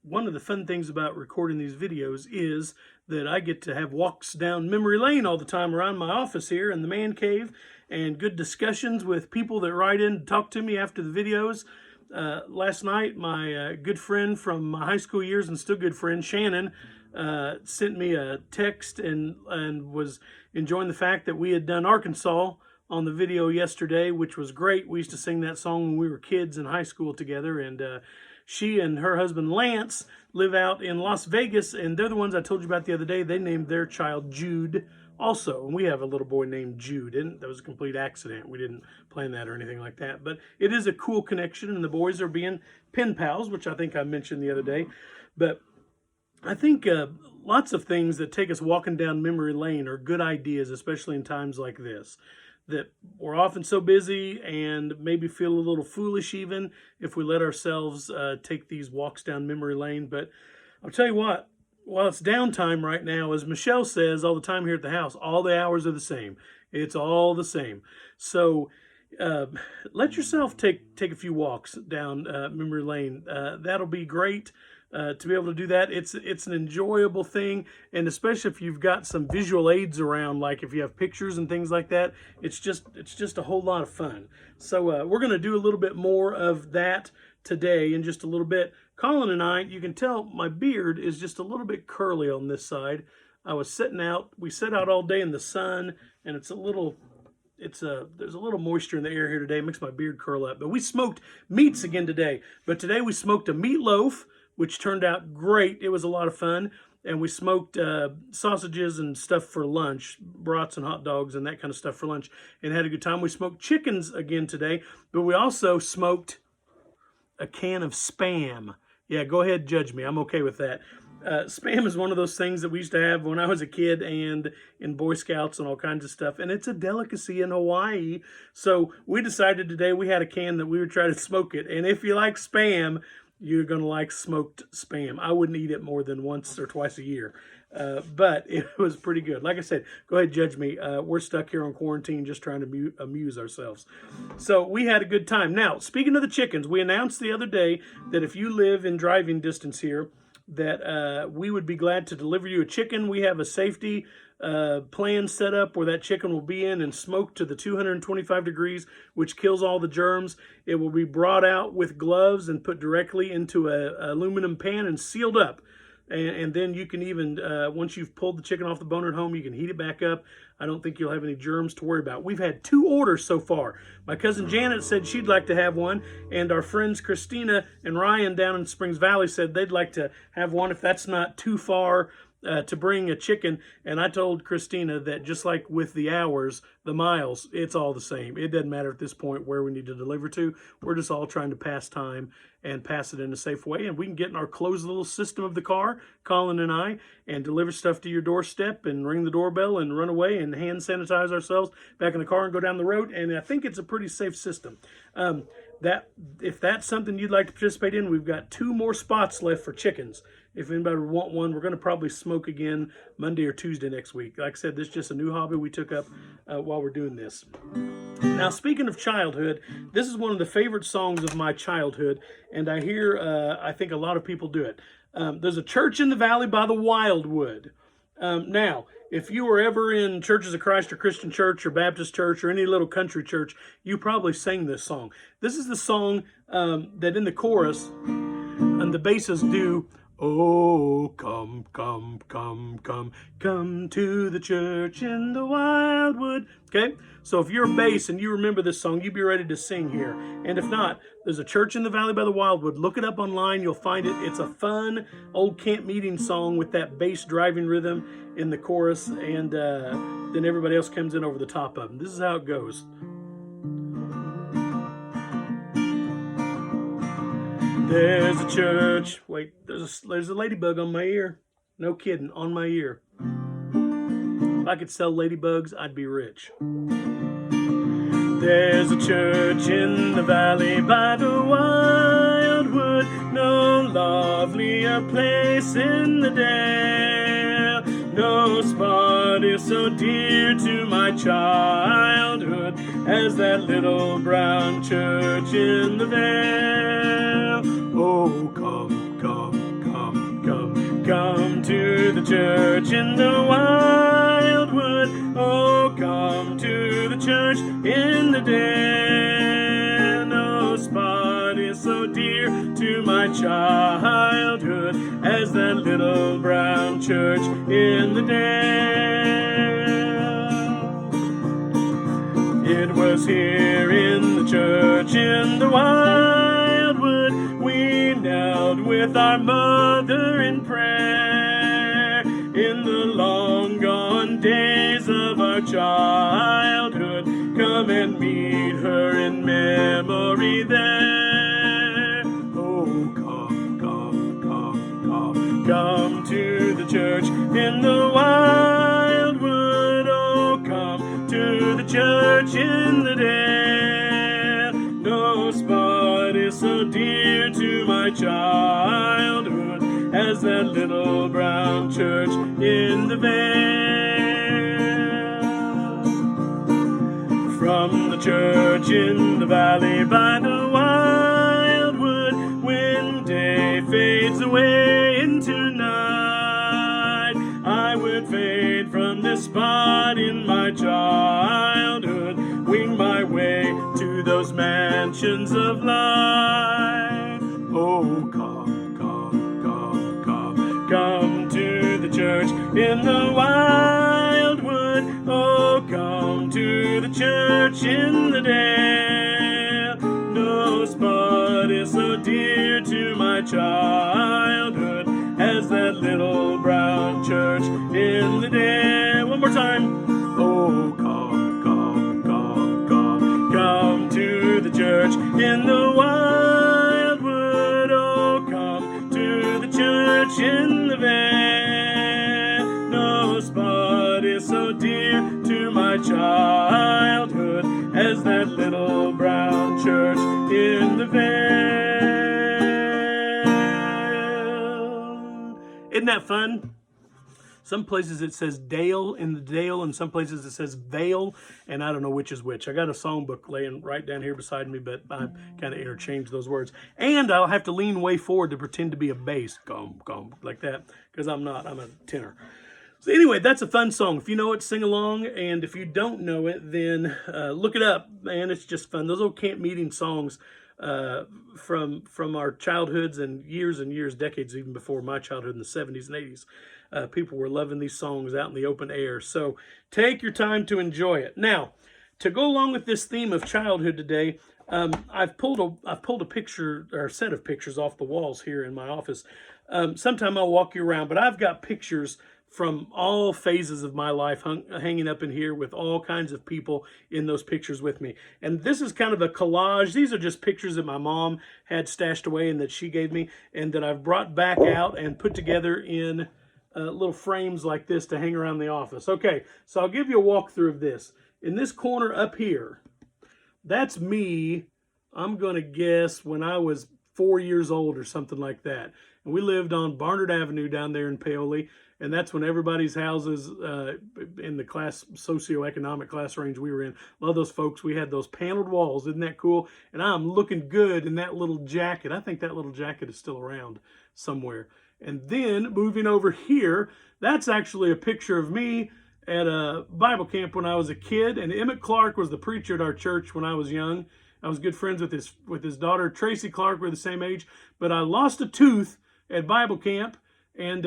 one of the fun things about recording these videos is that I get to have walks down memory lane all the time around my office here in the man cave, and good discussions with people that write in to talk to me after the videos. Last night, my good friend from my high school years and still good friend, Shannon, sent me a text and was enjoying the fact that we had done Arkansas on the video yesterday, which was great. We used to sing that song when we were kids in high school together, and she and her husband Lance live out in Las Vegas, and they're the ones I told you about the other day. They named their child Jude also, and we have a little boy named Jude, and that was a complete accident. We didn't plan that or anything like that, but it is a cool connection, and the boys are being pen pals, which I think I mentioned the other day. But I think lots of things that take us walking down memory lane are good ideas, especially in times like this, that we're often so busy and maybe feel a little foolish even if we let ourselves take these walks down memory lane. But I'll tell you what, while it's downtime right now, as Michelle says all the time here at the house, all the hours are the same. It's all the same. So let yourself take a few walks down memory lane. That'll be great. To be able to do that, it's an enjoyable thing, and especially if you've got some visual aids around, like if you have pictures and things like that, it's just a whole lot of fun. So we're going to do a little bit more of that today in just a little bit. Colin and I, you can tell my beard is just a little bit curly on this side. I was sitting out, we sat out all day in the sun, and there's a little moisture in the air here today. It makes my beard curl up. But we smoked meats again today. But today we smoked a meatloaf, which turned out great. It was a lot of fun. And we smoked sausages and stuff for lunch, brats and hot dogs and that kind of stuff for lunch, and had a good time. We smoked chickens again today, but we also smoked a can of Spam. Yeah, go ahead, judge me. I'm okay with that. Spam is one of those things that we used to have when I was a kid and in Boy Scouts and all kinds of stuff. And it's a delicacy in Hawaii. So we decided today we had a can that we would try to smoke it. And if you like Spam, you're going to like smoked Spam. I wouldn't eat it more than once or twice a year. But it was pretty good. Like I said, go ahead, judge me. We're stuck here on quarantine just trying to amuse ourselves. So we had a good time. Now, speaking of the chickens, we announced the other day that if you live in driving distance here, that we would be glad to deliver you a chicken. We have a safety plan set up where that chicken will be in and smoked to the 225 degrees, which kills all the germs. It will be brought out with gloves and put directly into a aluminum pan and sealed up. And then you can even, once you've pulled the chicken off the bone at home, you can heat it back up. I don't think you'll have any germs to worry about. We've had 2 orders so far. My cousin Janet said she'd like to have one, and our friends Christina and Ryan down in Springs Valley said they'd like to have one if that's not too far to bring a chicken. And I told Christina that just like with the hours, the miles, it's all the same. It doesn't matter at this point where we need to deliver to. We're just all trying to pass time and pass it in a safe way. And we can get in our closed little system of the car, Colin and I, and deliver stuff to your doorstep and ring the doorbell and run away and hand sanitize ourselves back in the car and go down the road. And I think it's a pretty safe system. If that's something you'd like to participate in, we've got 2 more spots left for chickens. If anybody would want one, we're going to probably smoke again Monday or Tuesday next week. Like I said, this is just a new hobby we took up while we're doing this. Now, speaking of childhood, this is one of the favorite songs of my childhood, and I think a lot of people do it. There's a church in the valley by the Wildwood. Now, if you were ever in Churches of Christ or Christian church or Baptist church or any little country church, you probably sang this song. This is the song that in the chorus and the basses do, "Oh, come, come, come, come, come to the church in the Wildwood." Okay? So if you're a bass and you remember this song, you'd be ready to sing here. And if not, there's a church in the valley by the Wildwood. Look it up online. You'll find it. It's a fun old camp meeting song with that bass driving rhythm in the chorus. And then everybody else comes in over the top of them. This is how it goes. There's a church. Wait, there's a ladybug on my ear. No kidding, on my ear. If I could sell ladybugs, I'd be rich. There's a church in the valley by the Wildwood, no lovelier place in the dale. No spot is so dear to my childhood as that little brown church in the vale. Oh, come, come, come. church in the wildwood. Oh, come to the church in the den. No spot is so dear to my childhood as that little brown church in the den. It was here in the church in the wildwood we knelt with our mother in prayer. In the long gone days of our childhood, come and meet her in memory there. Oh, come to the church in the wildwood. Oh, come to the church in the den. No spot is so dear to my childhood as that little brown church in the vale. From the church in the valley by the wildwood, when day fades away into night, I would fade from this spot in my childhood, wing my way to those mansions of light. Oh, come to the church in the wildwood. Oh, come to the church in the dale. No spot is so dear to my childhood as that little brown church in the dale. One more time. Oh, come to the church in the wildwood. Oh, come to the church in the vale. No spot is so dear to my childhood as that little brown church in the vale. Isn't that fun? Some places it says Dale in the Dale, and some places it says Vale, and I don't know which is which. I got a songbook laying right down here beside me, but I kind of interchanged those words. And I'll have to lean way forward to pretend to be a bass, like that, because I'm not. I'm a tenor. So anyway, that's a fun song. If you know it, sing along, and if you don't know it, then look it up, man. It's just fun. Those old camp meeting songs from our childhoods and years, decades even before my childhood in the 70s and 80s. People were loving these songs out in the open air. So take your time to enjoy it. Now, to go along with this theme of childhood today, I've pulled a picture or a set of pictures off the walls here in my office. Sometime I'll walk you around, but I've got pictures from all phases of my life hanging up in here with all kinds of people in those pictures with me. And this is kind of a collage. These are just pictures that my mom had stashed away and that she gave me and that I've brought back out and put together in little frames like this to hang around the office. Okay, so I'll give you a walkthrough of this. In this corner up here, that's me, I'm going to guess, when I was 4 years old or something like that. And we lived on Barnard Avenue down there in Paoli, and that's when everybody's houses in the socioeconomic class range we were in, a lot of those folks, we had those paneled walls. Isn't that cool? And I'm looking good in that little jacket. I think that little jacket is still around somewhere. And then moving over here, that's actually a picture of me at a Bible camp when I was a kid. And Emmett Clark was the preacher at our church when I was young. I was good friends with his daughter, Tracy Clark. We're the same age. But I lost a tooth at Bible camp. And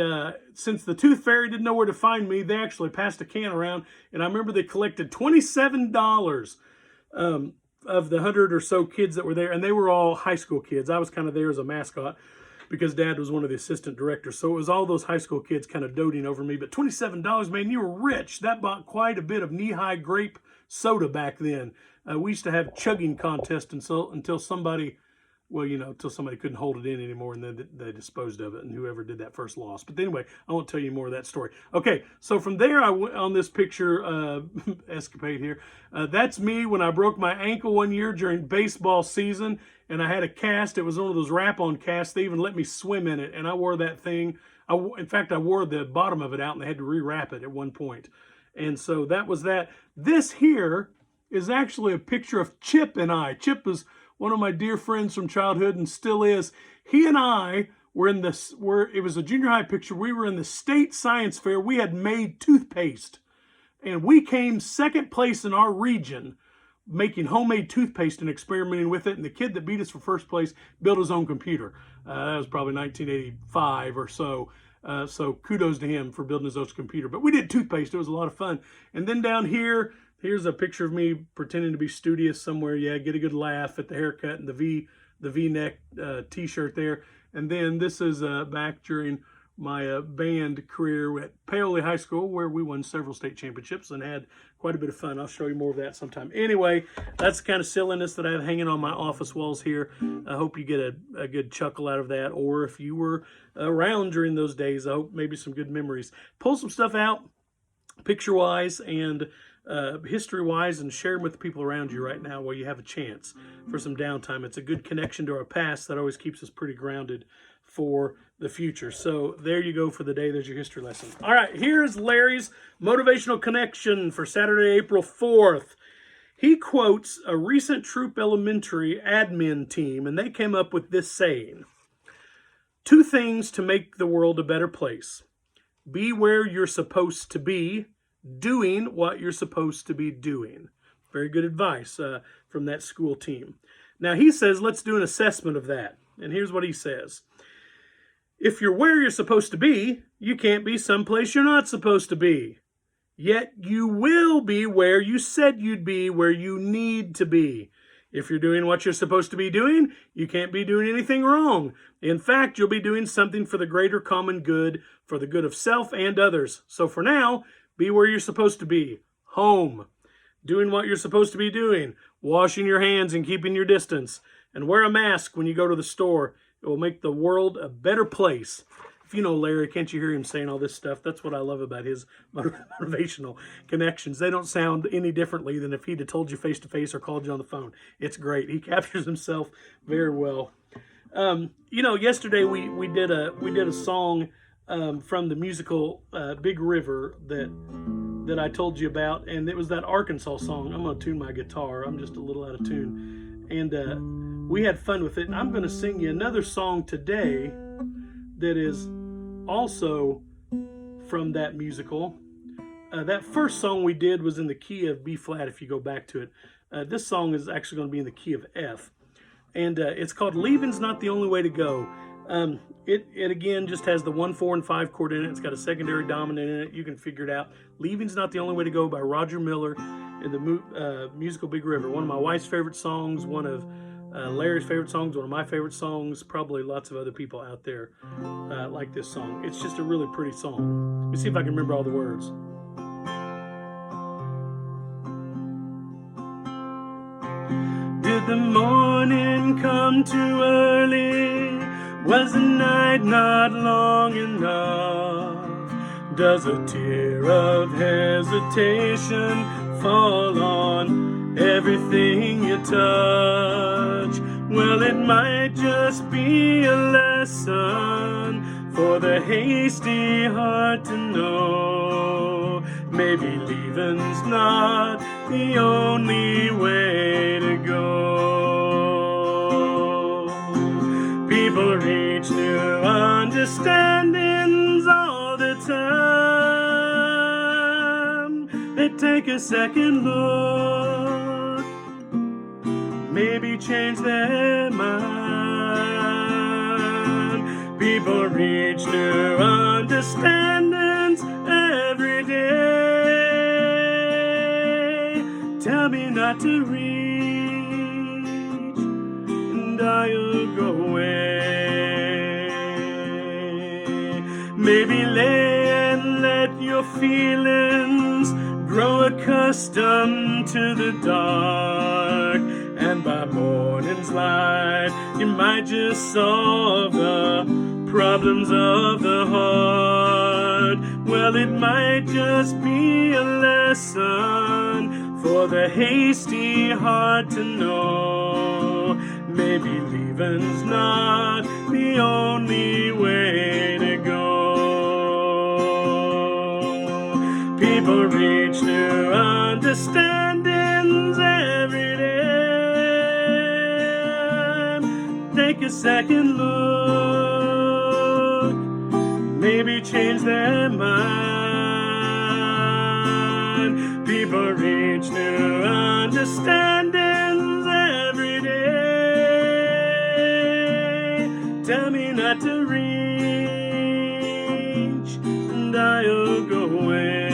since the tooth fairy didn't know where to find me, they actually passed a can around. And I remember they collected $27 of the 100 or so kids that were there. And they were all high school kids. I was kind of there as a mascot, because Dad was one of the assistant directors. So it was all those high school kids kind of doting over me. But $27, man, you were rich. That bought quite a bit of knee-high grape soda back then. We used to have chugging contests until somebody, well, you know, until somebody couldn't hold it in anymore, and then they disposed of it, and whoever did that first lost. But anyway, I won't tell you more of that story. Okay, so from there, I went on this picture escapade here. That's me when I broke my ankle one year during baseball season, and I had a cast. It was one of those wrap-on casts. They even let me swim in it, and I wore that thing. In fact, I wore the bottom of it out, and they had to rewrap it at one point. And so that was that. This here is actually a picture of Chip and I. Chip was one of my dear friends from childhood and still is. He and I it was a junior high picture. We were in the state science fair. We had made toothpaste, and we came second place in our region making homemade toothpaste and experimenting with it. And the kid that beat us for first place built his own computer. That was probably 1985 or so. So kudos to him for building his own computer. But we did toothpaste. It was a lot of fun. And then down here, here's a picture of me pretending to be studious somewhere. Yeah, get a good laugh at the haircut and the V-neck t-shirt there. And then this is back during my band career at Paoli High School, where we won several state championships and had quite a bit of fun. I'll show you more of that sometime. Anyway, that's the kind of silliness that I have hanging on my office walls here. I hope you get a good chuckle out of that, or if you were around during those days, I hope maybe some good memories. Pull some stuff out, picture-wise and history-wise, and share them with the people around you right now while you have a chance for some downtime. It's a good connection to our past that always keeps us pretty grounded for the future. So there you go for the day. There's your history lesson. All right, here's Larry's motivational connection for Saturday, April 4th. He quotes a recent Troop Elementary admin team, and they came up with this saying: 2 things to make the world a better place. Be where you're supposed to be, doing what you're supposed to be doing. Very good advice from that school team. Now he says, let's do an assessment of that. And here's what he says. If you're where you're supposed to be, you can't be someplace you're not supposed to be. Yet you will be where you said you'd be, where you need to be. If you're doing what you're supposed to be doing, you can't be doing anything wrong. In fact, you'll be doing something for the greater common good, for the good of self and others. So for now, be where you're supposed to be. Home. Doing what you're supposed to be doing. Washing your hands and keeping your distance. And wear a mask when you go to the store. It will make the world a better place. If you know Larry, can't you hear him saying all this stuff? That's what I love about his motivational connections. They don't sound any differently than if he'd have told you face-to-face or called you on the phone. It's great. He captures himself very well. Yesterday we did a song from the musical Big River that I told you about, and it was that Arkansas song. I'm going to tune my guitar. I'm just a little out of tune. And we had fun with it. And I'm going to sing you another song today that is also from that musical. That first song we did was in the key of B flat, if you go back to it. This song is actually going to be in the key of F. And it's called Leaving's Not the Only Way to Go. It again just has the 1, 4, and 5 chord in it. It's got a secondary dominant in it. You can figure it out. Leaving's Not the Only Way to Go by Roger Miller in the musical Big River. One of my wife's favorite songs, one of Larry's favorite songs, one of my favorite songs, probably lots of other people out there like this song. It's just a really pretty song. Let me see if I can remember all the words. Did the morning come too early? Was the night not long enough? Does a tear of hesitation fall on everything you touch? Well, it might just be a lesson for the hasty heart to know. Maybe leaving's not the only way to go. People reach new understandings all the time. They take a second look, maybe change their mind. People reach new understandings every day. Tell me not to reach, and I'll go away. Maybe lay and let your feelings grow accustomed to the dark, and by morning's light you might just solve the problems of the heart. Well, it might just be a lesson for the hasty heart to know. Maybe leaving's not the only way to go. People reach new understandings every day. Take a second look, maybe change their mind. People reach new understandings every day. Tell me not to reach, and I'll go away.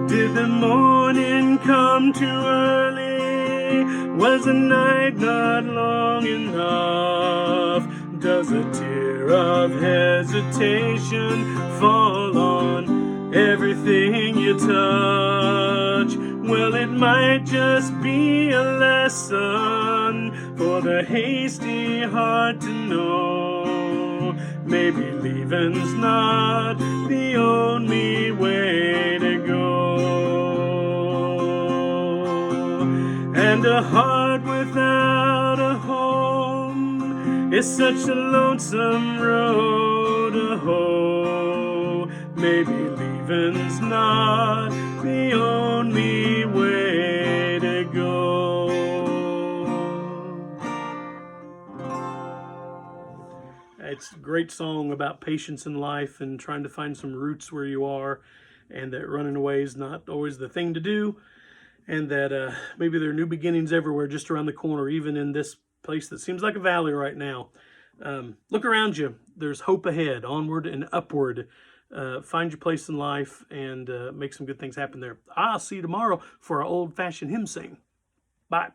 Did the morning come too early? Was the night not long enough? Does a tear of hesitation fall on everything you touch? Well, it might just be a lesson for the hasty heart to know. Maybe leaving's not the only way to go. And a heart without a home is such a lonesome road to hoe. Maybe leaving's not the only way to go. It's a great song about patience in life and trying to find some roots where you are, and that running away is not always the thing to do, and that maybe there are new beginnings everywhere just around the corner, even in this place that seems like a valley right now. Look around you. There's hope ahead, onward and upward. Find your place in life and make some good things happen there. I'll see you tomorrow for our old-fashioned hymn sing. Bye.